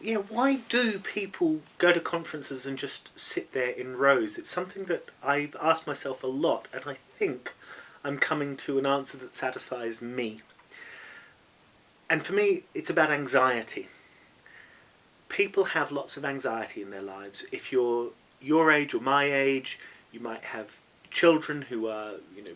yeah, why do people go to conferences and just sit there in rows? It's something that I've asked myself a lot, and I think I'm coming to an answer that satisfies me. And for me, it's about anxiety. People have lots of anxiety in their lives. If you're your age or my age, you might have children who are,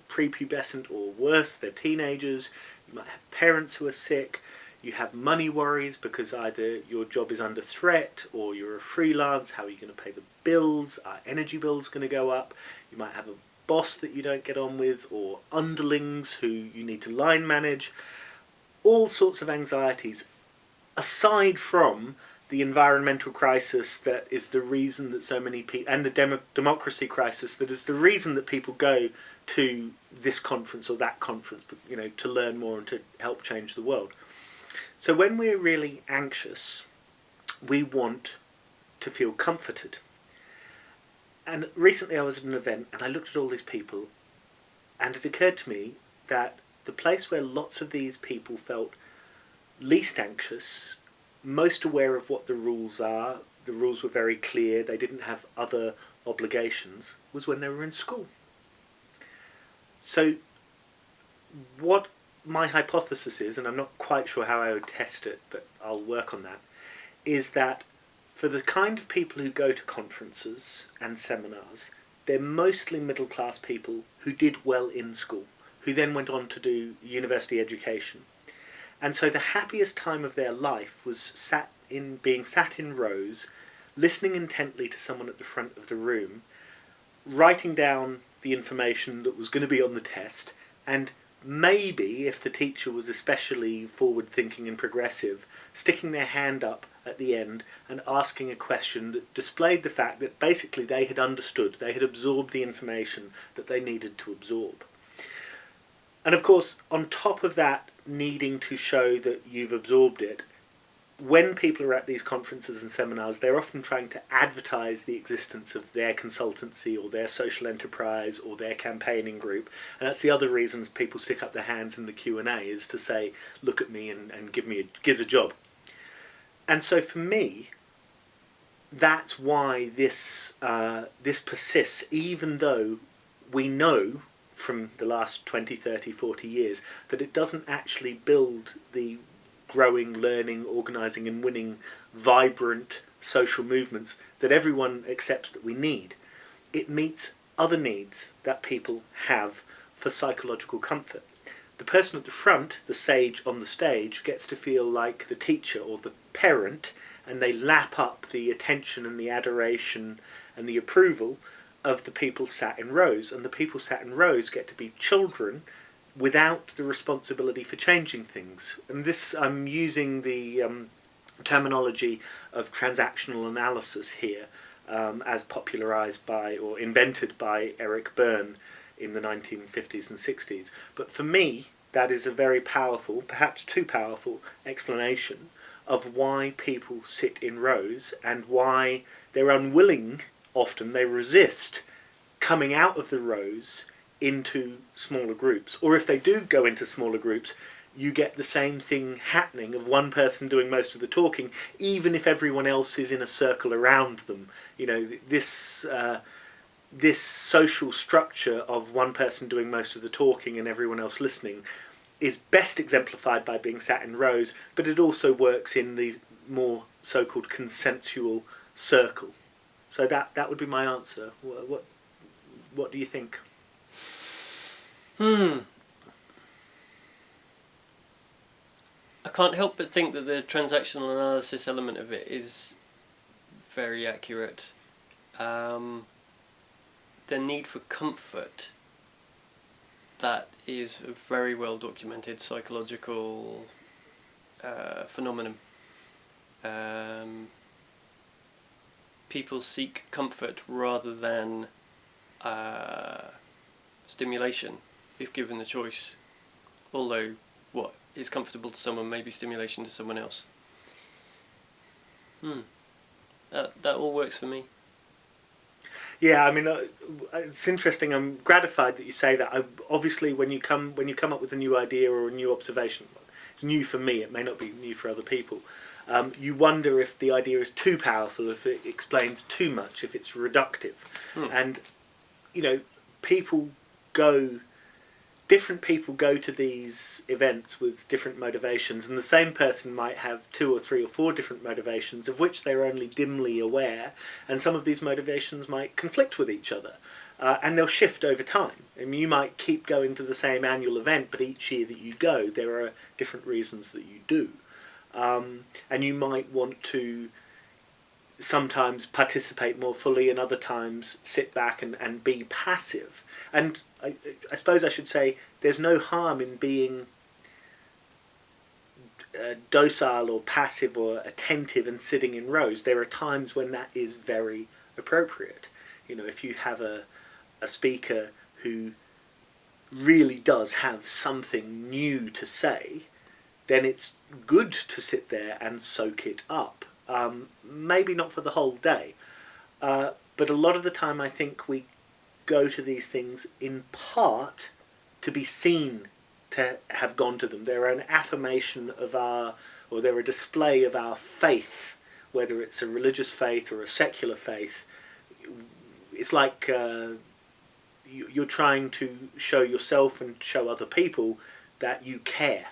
prepubescent or worse, they're teenagers. You might have parents who are sick. You have money worries because either your job is under threat or you're a freelance. How are you going to pay the bills? Are energy bills going to go up? You might have a boss that you don't get on with, or underlings who you need to line manage. All sorts of anxieties, aside from the environmental crisis that is the reason that so many people, and the democracy crisis that is the reason that people go to this conference or that conference, to learn more and to help change the world. So when we're really anxious, we want to feel comforted. And recently I was at an event and I looked at all these people, and it occurred to me that the place where lots of these people felt least anxious, most aware of what the rules are, the rules were very clear, they didn't have other obligations, was when they were in school. So what my hypothesis is, and I'm not quite sure how I would test it, but I'll work on that, is that for the kind of people who go to conferences and seminars, they're mostly middle-class people who did well in school, who then went on to do university education. And so the happiest time of their life was being sat in rows, listening intently to someone at the front of the room, writing down the information that was going to be on the test, and maybe, if the teacher was especially forward-thinking and progressive, sticking their hand up at the end and asking a question that displayed the fact that basically they had understood, they had absorbed the information that they needed to absorb. And of course, on top of that, needing to show that you've absorbed it, when people are at these conferences and seminars, they're often trying to advertise the existence of their consultancy or their social enterprise or their campaigning group. And that's the other reasons people stick up their hands in the Q&A, is to say, look at me and give a job. And so for me, that's why this persists, even though we know from the last 20, 30, 40 years that it doesn't actually build the growing, learning, organising and winning, vibrant social movements that everyone accepts that we need. It meets other needs that people have for psychological comfort. The person at the front, the sage on the stage, gets to feel like the teacher or the parent, and they lap up the attention and the adoration and the approval of the people sat in rows. And the people sat in rows get to be children without the responsibility for changing things. And this, I'm using the terminology of transactional analysis here, as popularised by or invented by Eric Berne in the 1950s and 60s. But for me, that is a very powerful, perhaps too powerful, explanation of why people sit in rows and why they're unwilling, often they resist, coming out of the rows into smaller groups. Or if they do go into smaller groups, you get the same thing happening of one person doing most of the talking, even if everyone else is in a circle around them. This social structure of one person doing most of the talking and everyone else listening is best exemplified by being sat in rows, but it also works in the more so-called consensual circle. So that would be my answer. What do you think? I can't help but think that the transactional analysis element of it is very accurate. The need for comfort, that is a very well documented psychological phenomenon. People seek comfort rather than stimulation, if given the choice. Although what is comfortable to someone may be stimulation to someone else. That all works for me. Yeah, I mean, it's interesting. I'm gratified that you say that. Obviously, when you come up with a new idea or a new observation, it's new for me. It may not be new for other people. You wonder if the idea is too powerful, if it explains too much, if it's reductive, and people go. Different people go to these events with different motivations, and the same person might have 2 or 3 or 4 different motivations, of which they're only dimly aware, and some of these motivations might conflict with each other, and they'll shift over time. I mean, you might keep going to the same annual event, but each year that you go, there are different reasons that you do. And you might want to sometimes participate more fully and other times sit back and be passive. And I suppose I should say there's no harm in being docile or passive or attentive and sitting in rows. There are times when that is very appropriate. If you have a speaker who really does have something new to say, then it's good to sit there and soak it up. Maybe not for the whole day, but a lot of the time I think we go to these things in part to be seen to have gone to them. They're an affirmation of or they're a display of our faith, whether it's a religious faith or a secular faith. It's like you're trying to show yourself and show other people that you care.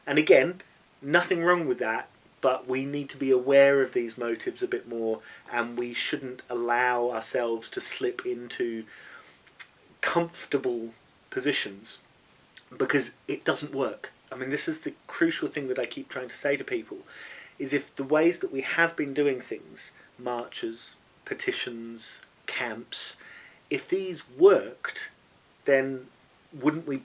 And again, nothing wrong with that, but we need to be aware of these motives a bit more, and we shouldn't allow ourselves to slip into comfortable positions because it doesn't work. I mean, this is the crucial thing that I keep trying to say to people, is if the ways that we have been doing things, marches, petitions, camps, if these worked, then wouldn't we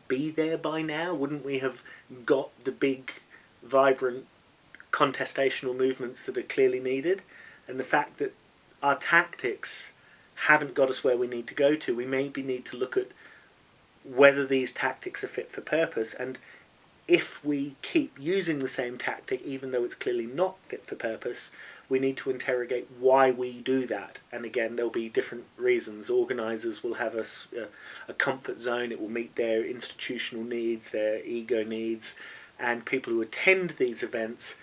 be there by now? Wouldn't we have got the big, vibrant contestational movements that are clearly needed? And the fact that our tactics haven't got us where we need to go to, we maybe need to look at whether these tactics are fit for purpose, and if we keep using the same tactic even though it's clearly not fit for purpose, we need to interrogate why we do that. And again, there'll be different reasons. Organisers will have a comfort zone. It will meet their institutional needs, their ego needs, and people who attend these events,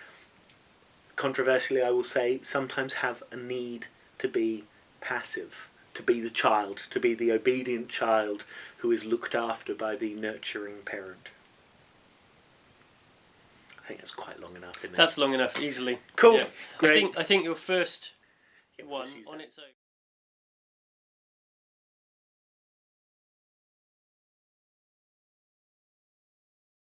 controversially I will say, sometimes have a need to be passive, to be the child, to be the obedient child who is looked after by the nurturing parent. I think that's quite long enough, isn't it? That's long enough, easily. Cool. Yeah. Great. I think your first one on its own.